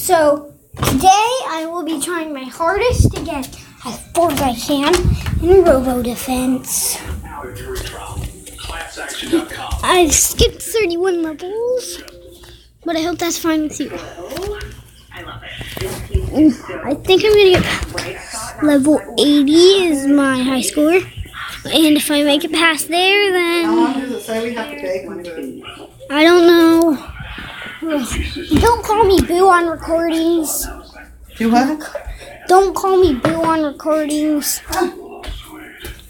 So today I will be trying my hardest to get as far as I can in Robo Defense. I've skipped 31 levels, but I hope that's fine with you. I think I'm gonna get level 80 is my high score, and if I make it past there, then how long does it say we have to take? I don't know. Don't call me Boo on recordings. Do what? Don't call me Boo on recordings.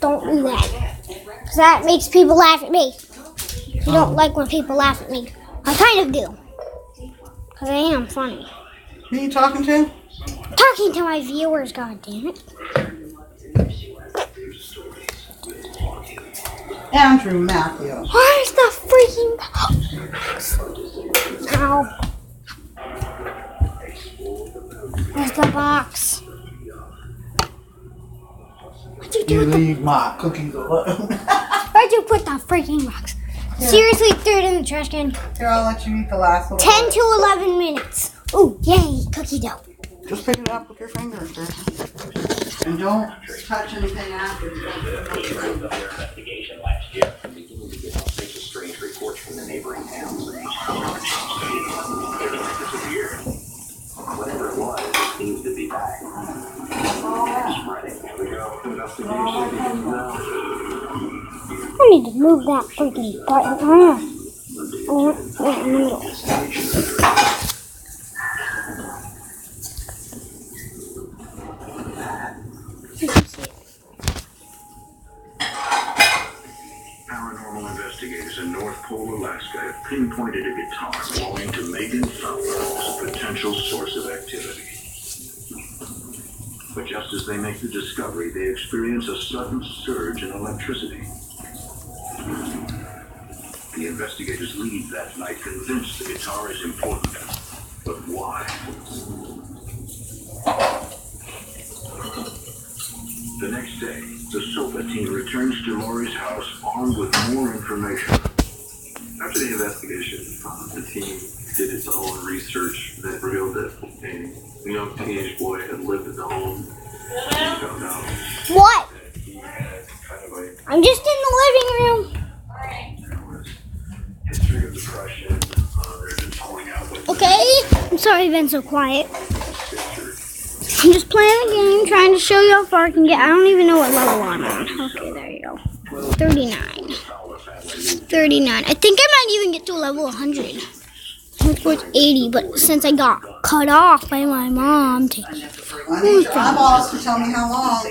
Don't do that. Because that makes people laugh at me. You don't like when people laugh at me. I kind of do. Because I am funny. Who are you talking to? Talking to my viewers, goddammit. Andrew Matthew. Where's the freaking box? Ow. Where's the box? What'd you do You with the... leave my cookies alone. Where'd you put the freaking box? Yeah. Seriously, threw it in the trash can. Here, I'll let you eat the last little 10 bit. to 11 minutes. Ooh, yay, cookie dough. Just pick it up with your fingers, sir. And don't touch anything after. Investigation last year, beginning to get all sorts of strange reports from the neighboring towns. Everything disappeared. Whatever it was, it seems to be back. Spreading. Here we go. Investigation. I need to move that freaking button. Oh, right in the middle. Paranormal investigators in North Pole, Alaska have pinpointed a guitar belonging to Megan Fowler as a potential source of activity. But just as they make the discovery, they experience a sudden surge in electricity. The investigators leave that night convinced the guitar is important. But why? The next day, the SOPA team returns to Laurie's house armed with more information. After the investigation, the team did its own research that revealed that a young teenage boy had lived at the home. He found out What? that he had kind of a I'm just in the living room. there was history of depression. They're just pulling out with Okay? I'm sorry I've been so quiet. his sister. I'm just playing a game, trying to show you how far I can get. I don't even know what level I'm on. Okay, there you go. 39. 39. I think I might even get to level 100. I'm towards 80, but since I got cut off by my mom, I need your eyeballs to tell me how long.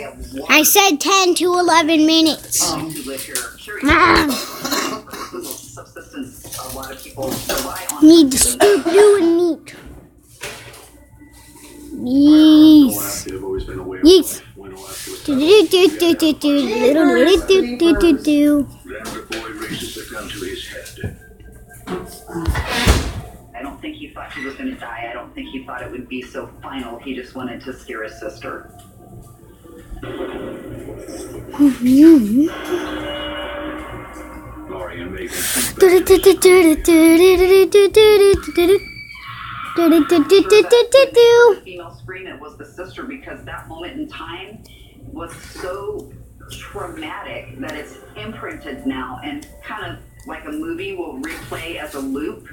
I said 10 to 11 minutes. Mom, need to scoop do and neat. Yes. Alaska have always been aware Yes. when Alaska was Do do do do do do little do do do do. Then the boy raises the gun to his head. I don't think he thought he was going to die. I don't think he thought it would be so final. He just wanted to scare his sister. Laurie and Megan Do do do do do do do do do do. The female scream, it was the sister, because that moment in time was so traumatic that it's imprinted now, and kind of like a movie will replay as a loop.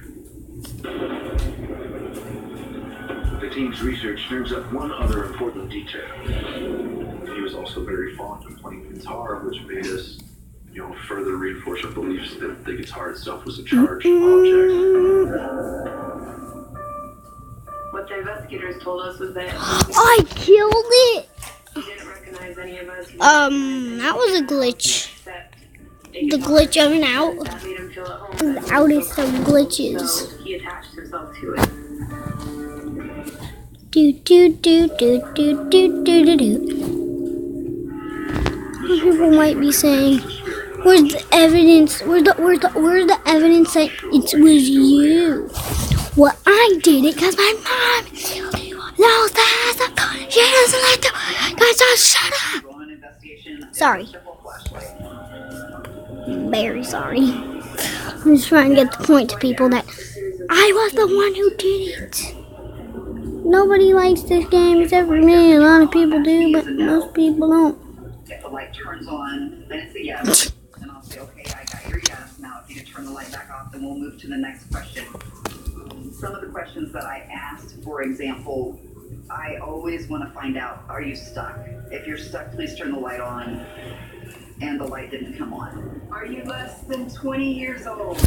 The team's research turns up one other important detail. He was also very fond of playing guitar, which made us, further reinforce our beliefs that the guitar itself was a charged object. What the investigators told us was that I killed it. he didn't recognize any of us. That was a glitch. The glitch of an out. That made him feel at home. The outest of glitches. So he attached himself to it. Do do do do do do do do do. People might be saying, "Where's the evidence? Where's the evidence that it was you?" Well, I did it because my mom knows that she doesn't like to. Guys, just shut up. Sorry. Very sorry. I'm just trying to get the point to people that I was the one who did it. Nobody likes this game except for me. A lot of people do, but most people don't. If the light turns on, then it's a yes. And I'll say, okay, I got your yes. Now, if you can turn the light back off, then we'll move to the next question. Some of the questions that I asked, for example, I always want to find out, are you stuck? If you're stuck, please turn the light on. And the light didn't come on. Are you less than 20 years old?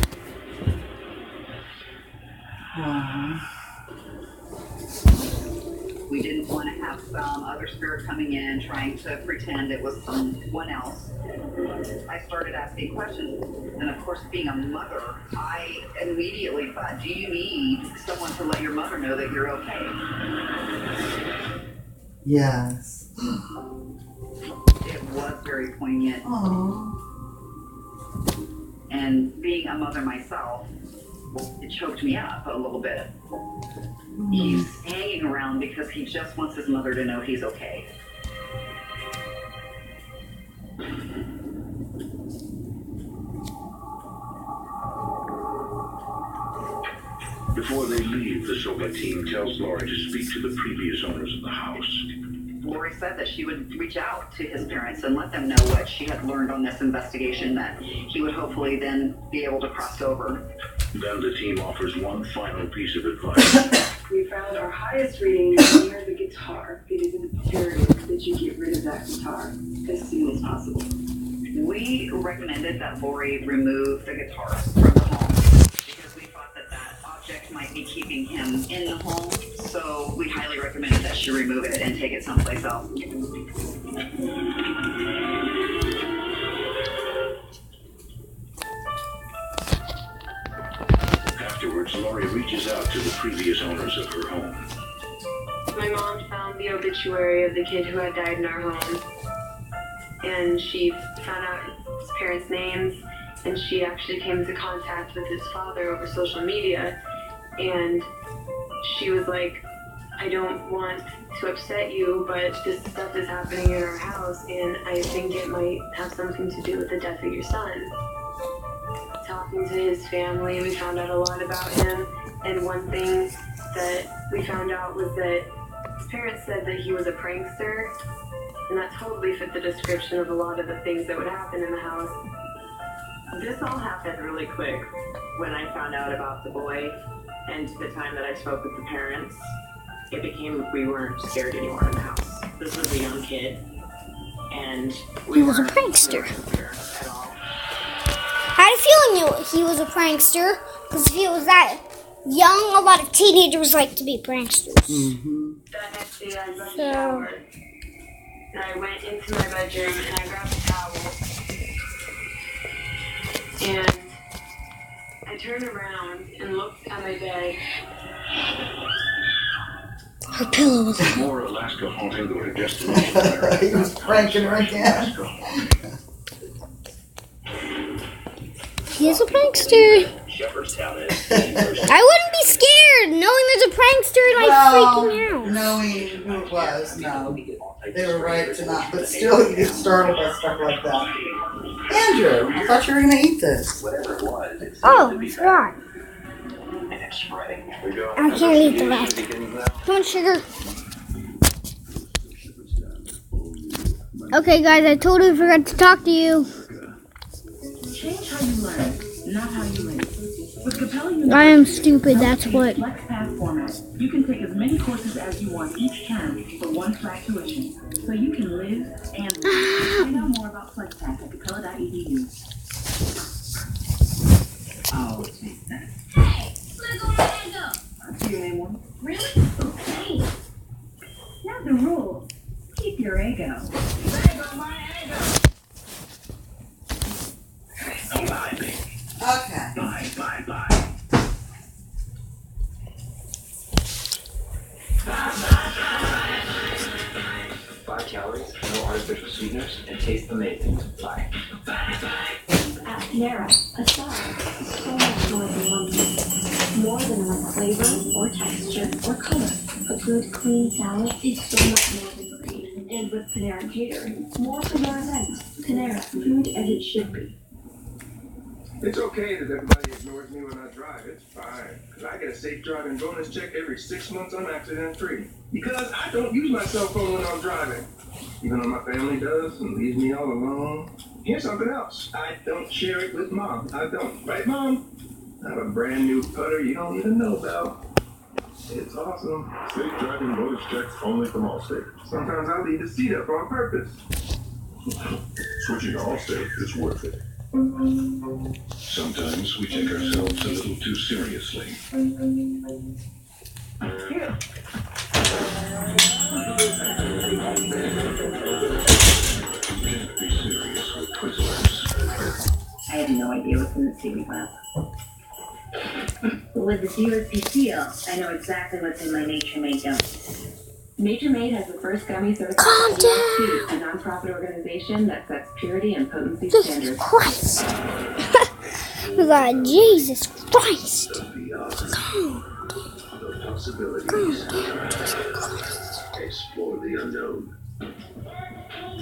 We didn't want to have some other spirit coming in trying to pretend it was someone else. I started asking questions, and of course, being a mother, I immediately thought, do you need someone to let your mother know that you're okay? Yes. It was very poignant. Aww. And being a mother myself, it choked me up a little bit. He's hanging around because he just wants his mother to know he's okay. Before they leave, the Soka team tells Lori to speak to the previous owners of the house. Lori said that she would reach out to his parents and let them know what she had learned on this investigation, that he would hopefully then be able to cross over. Then the team offers one final piece of advice. We found our highest reading near the guitar. It is imperative that you get rid of that guitar as soon as possible. We recommended that Lori remove the guitars from the home because we thought that that object might be keeping him in the home. So we highly recommended that she remove it and take it someplace else. Afterwards, Lori reaches out to the previous owners of her home. My mom found the obituary of the kid who had died in our home, and she found out his parents' names, and she actually came into contact with his father over social media, and she was like, I don't want to upset you, but this stuff is happening in our house, and I think it might have something to do with the death of your son. Talking to his family, we found out a lot about him, and one thing that we found out was that his parents said that he was a prankster, and that totally fit the description of a lot of the things that would happen in the house. This all happened really quick when I found out about the boy, and the time that I spoke with the parents, it became we weren't scared anymore in the house. This was a young kid, and He was a prankster. At all. I had a feeling he was a prankster, because if he was that young, a lot of teenagers like to be pranksters. That next day I got showered, and I went into my bedroom and I grabbed a towel, and I turned around and looked at my bed. Her pillow was More Alaska haunting go to destination. He was pranking her again. He is a prankster. Shepherdstown is. I wouldn't be scared knowing there's a prankster and freaking out. Knowing who it was, no. They were right to not, but still you get startled by stuff like that. Andrew, I thought you were going to eat this. Whatever it was, it seemed Oh, to be God. and it's spreading. I can't eat the rest. Come on, sugar. Okay, guys, I totally forgot to talk to you. Change how you learn, not how you live. With Capella I am stupid, that's what. FlexPath format, you can take as many courses as you want each term for one flat tuition, so you can live and find out more about FlexPath at capella.edu. Oh, take that. Hey, let's go Lego. I'll see you anymore. Really? Okay. Now the rules. Keep your ego. Lego, my ego. Bye, baby. Okay. Bye, bye, bye. 5 calories, no artificial sweeteners, and taste amazing. Bye. At Panera, a salad is so much more than one thing. More than one flavor, or texture, or color. A good, clean salad is so much more than green. And with Panera Catering, more for your event. Panera, food as it should be. It's okay that everybody ignores me when I drive. It's fine. Because I get a safe driving bonus check every 6 months I'm accident free. Because I don't use my cell phone when I'm driving. Even though my family does and leaves me all alone. Here's something else. I don't share it with Mom. I don't. Right, Mom? I have a brand new putter you don't even know about. It's awesome. Safe driving bonus checks only from Allstate. Sometimes I leave the seat up on purpose. Switching to Allstate is worth it. Sometimes we take ourselves a little too seriously. Can't be serious with Twizzlers. I have no idea what's in the seaweed glass. But with the qwerty seal, I know exactly what's in my Nature Made gummy. Nature Made has the first gummy certified Calm by down. a nonprofit organization that sets purity and potency Jesus standards. Christ. Like, Jesus Christ. Beyond the possibilities. Explore the unknown.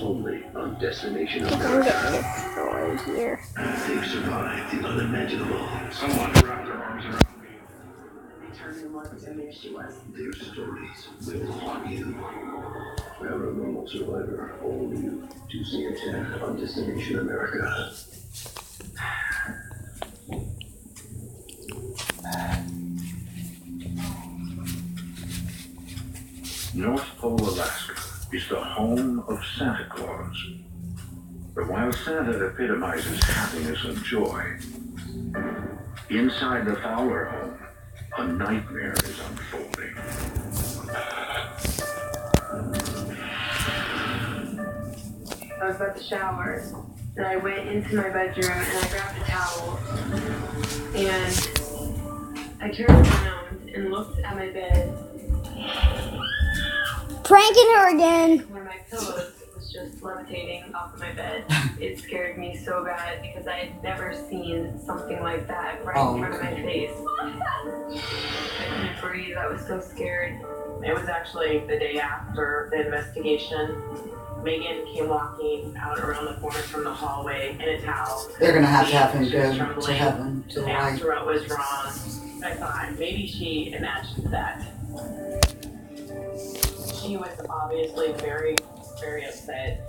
Only on Destination I'm America. getting destroyed here. They've survived the unimaginable. Someone wrapped their arms around me. I turned to more determined as she was. Their stories will haunt you. Paranormal Survivor, all new Tuesday at 10 on Destination America. North Pole, Alaska is the home of Santa Claus. But while Santa epitomizes happiness and joy, inside the Fowler home, a nightmare is unfolding. I was about to shower, and I went into my bedroom and I grabbed a towel, and I turned around and looked at my bed. Pranking her again. One of my pillows was just levitating off of my bed. It scared me so bad because I had never seen something like that right in front of my face. I couldn't breathe. I was so scared. It was actually the day after the investigation. Megan came walking out around the corner from the hallway in a towel. They're gonna have to have him She was go to trembling. heaven, to the I asked light. her what was wrong. I thought maybe she imagined that. She was obviously very, very upset.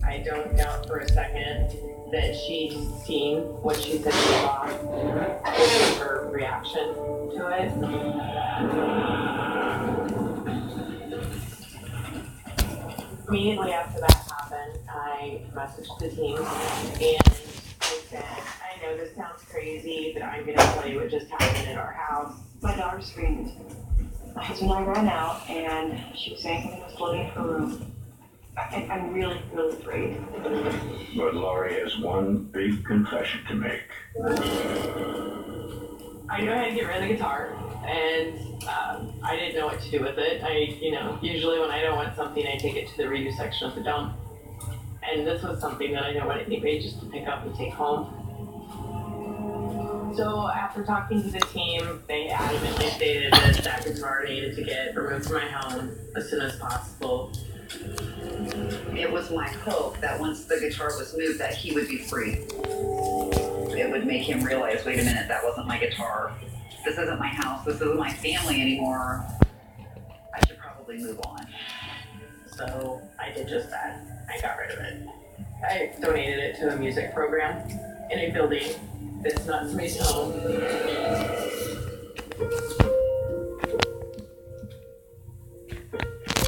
I don't doubt for a second that she's seen what she said she saw. Her reaction to it. Immediately after that happened, I messaged the team and I said, I know this sounds crazy, but I'm gonna tell you what just happened at our house. My daughter screamed. My husband and I ran out, and she was saying something was floating in her room. I'm really, really afraid. But Laurie has one big confession to make. I knew I had to get rid of the guitar, and I didn't know what to do with it. Usually when I don't want something, I take it to the redo section of the dump. And this was something that I didn't want anybody just to pick up and take home. So after talking to the team, they adamantly stated that guitar needed to get removed from my home as soon as possible. It was my hope that once the guitar was moved that he would be free. It would make him realize, wait a minute, that wasn't my guitar. This isn't my house. This isn't my family anymore. I should probably move on. So I did just that. I got rid of it. I donated it to a music program in a building that's not somebody's home.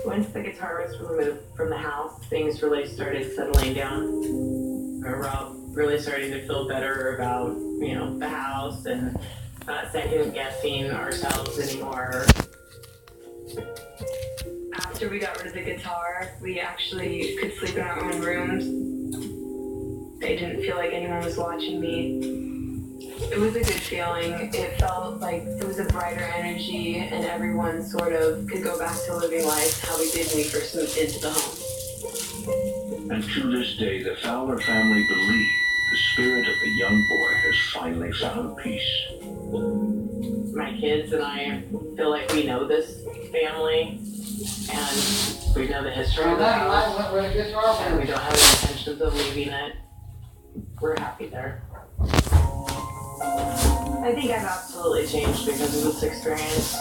Once the guitar was removed from the house, things really started settling down. Rob really starting to feel better about, the house and not second guessing ourselves anymore. After we got rid of the guitar, we actually could sleep in our own rooms. I didn't feel like anyone was watching me. It was a good feeling. It felt like it was a brighter energy and everyone sort of could go back to living life how we did when we first moved into the home. And to this day, the Fowler family believe the spirit of the young boy has finally found peace. My kids and I feel like we know this family and we know the history of the house and we don't have any intentions of leaving it. We're happy there. I think I've absolutely changed because of this experience.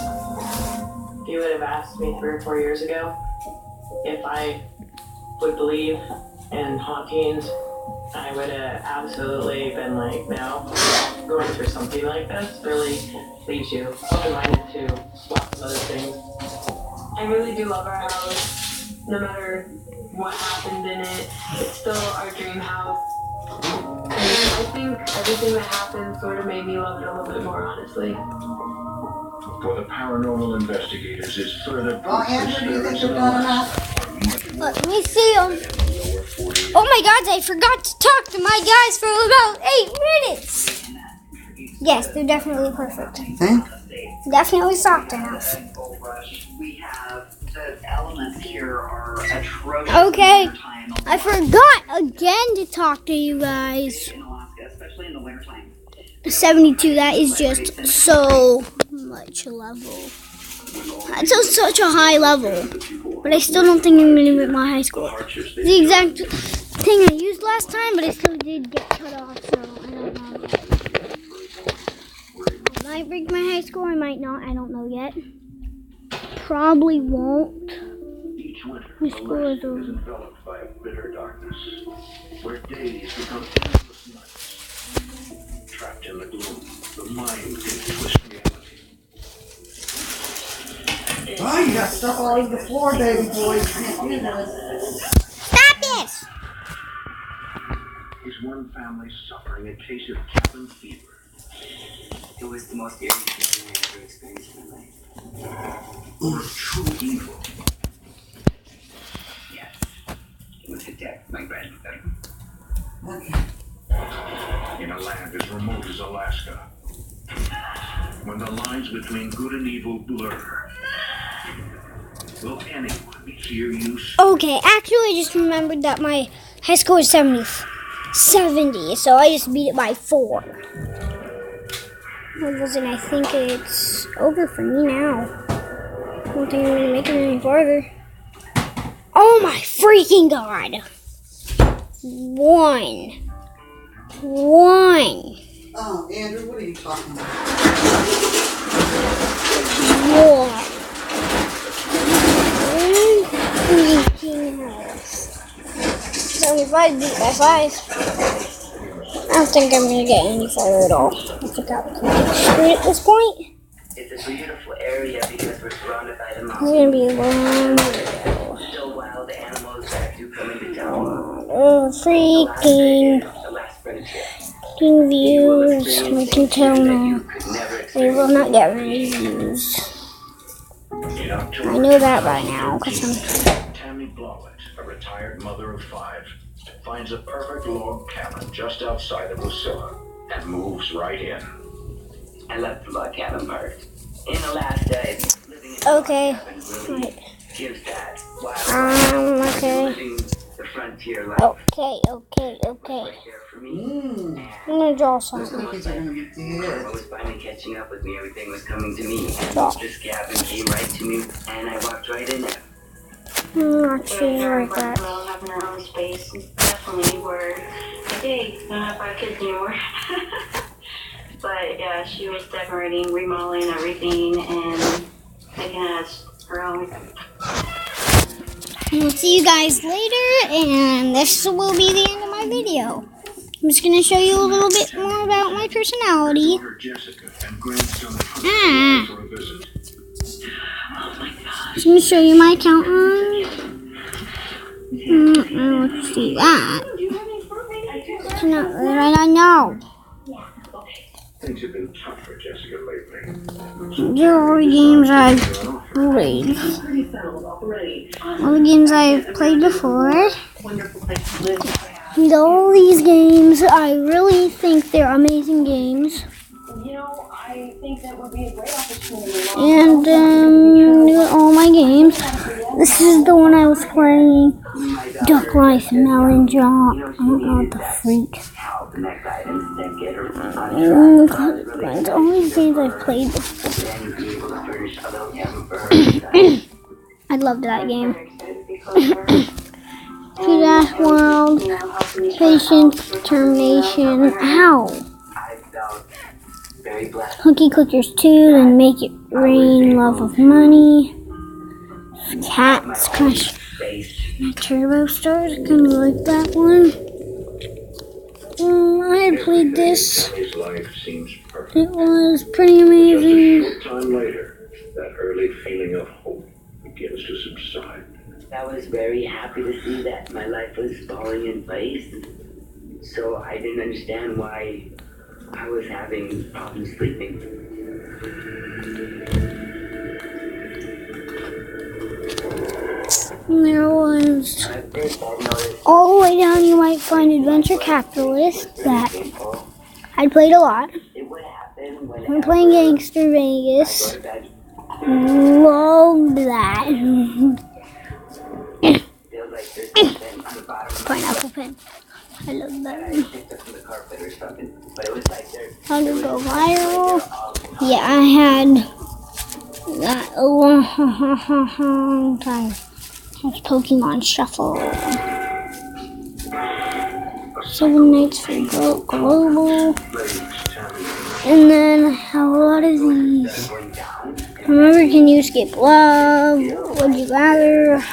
If you would have asked me 3 or 4 years ago if I would believe in hauntings, I would have absolutely been like, no. Going through something like this really leaves you open-minded to lots of other things. I really do love our house. No matter what happened in it, it's still our dream house. And I think everything that happened sort of made me love it a little bit more, honestly. For the paranormal investigators is further Well, Andrew, do you think you've done enough? Let me see them. Oh my God, I forgot to talk to my guys for about 8 minutes. Yes, they're definitely perfect. Think? Definitely soft enough. We have the elements here are atrocious. Okay, I forgot again to talk to you guys. In Alaska, especially in the wintertime. 72, that is just so much level. That's such a high level. But I still don't think I'm going to get my high score. The exact thing I used last time, but I still did get cut off, so I don't know. I might break my high score, I might not, I don't know yet. Probably won't. each winter. My score is over. is enveloped by a bitter darkness, where days become endless nights. Trapped in the gloom, the mind can twist reality. Oh, you got stuff all over the floor, baby boy. You can't do this. Stop this! Is one family suffering a case of cabin fever? It was the most eerie thing I ever experienced in my life. Or true evil? Yes. It was the death of my grandmother. Okay. In a land as remote as Alaska, when the lines between good and evil blur, will anyone hear you speak? Okay, actually I just remembered that my high score is 70, so I just beat it by 4. What was it? I think it's over for me now. I don't think I'm going to make it any farther. Oh my freaking God! 1. Oh, Andrew, what are you talking about? 1. Freaking hell. 75 beat by 5. I don't think I'm going to get any farther at all. I think I'm screwed at this point. It's a beautiful area because we're surrounded by the It's mountains. going to be a long video. Still wild animals that do come into town. Oh, freaking The last frontier. views. I can tell now. They will not get many views. In October I know that by now, because I'm... Tammy Blowett, a retired mother of 5, finds a perfect log cabin just outside of Lucilla and moves right in. I love the log cabin part. In Alaska, it's living in a Okay. log cabin really Right. gives that wild Okay. living the frontier life. Okay. Right there for me. Mmm. I'm going to draw Those something. cookies are gonna be Karma good. was finally catching up with me. Everything was coming to me. Draw. This cabin came right to me, and I walked right in it. I'm not sure like that. Well, having her own space definitely were like, hey, I don't have 5 kids anymore. But yeah, she was decorating, remodeling everything, and making it her own. We'll see you guys later, and this will be the end of my video. I'm just going to show you a little bit more about my personality. Daughter Jessica and grandson Ah. for a visit. I'm going to show you my account. Let's see that. It's not right, I know. Things have been tough for Jessica lately. There are all the games I've played. All the games I've played before. And all these games, I really think they're amazing games. You know, I think that would be a great opportunity. And all my games. This is the one I was playing. Duck Life Melon Drop. I don't know what the freak. Help the next items that get her on That's all these games I've played before. Then you'll be able to furnish a little cabin for her. I loved that game. To that world. Patience, determination. Ow. I felt very blessed. Cookie Clickers 2, then Make It Rain, Love of Money, Cats Crush, my Turbo Stars, kind of like that one. I had played this. His life seems perfect. It was pretty amazing. Just a short time later, that early feeling of hope begins to subside. I was very happy to see that my life was falling in place. So I didn't understand why I was having problems sleeping. And there was, all the way down you might find Adventure Capitalist that I played a lot. I'm playing Gangster Vegas. Loved that. Pineapple pen. I love that. How to go viral? Yeah, I had that a long time. That's Pokemon Shuffle. 7 Nights for Global. And then I have a lot of these. Remember, can you skip love? Would you rather?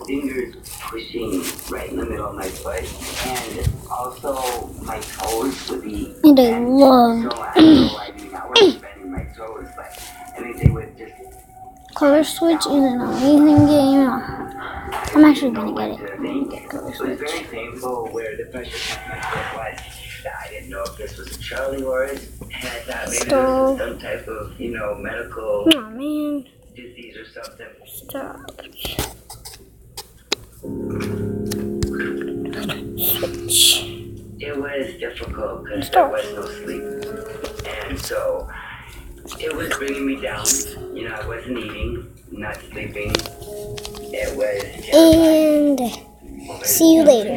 Fingers pushing right in the middle of my foot, and also my toes would be. And I love. So I don't know why I wasn't bending my toes, but I mean they would just. Color Switch is an amazing game. I'm actually gonna get it. Get Color It was Switch. very painful where the pressure point my foot was. I didn't know if this was a Charlie horse, and I thought maybe this was some type of, medical Oh man. disease or something. Stop. It was difficult because there was no sleep, and so it was bringing me down. I wasn't eating, not sleeping. It was And see you later.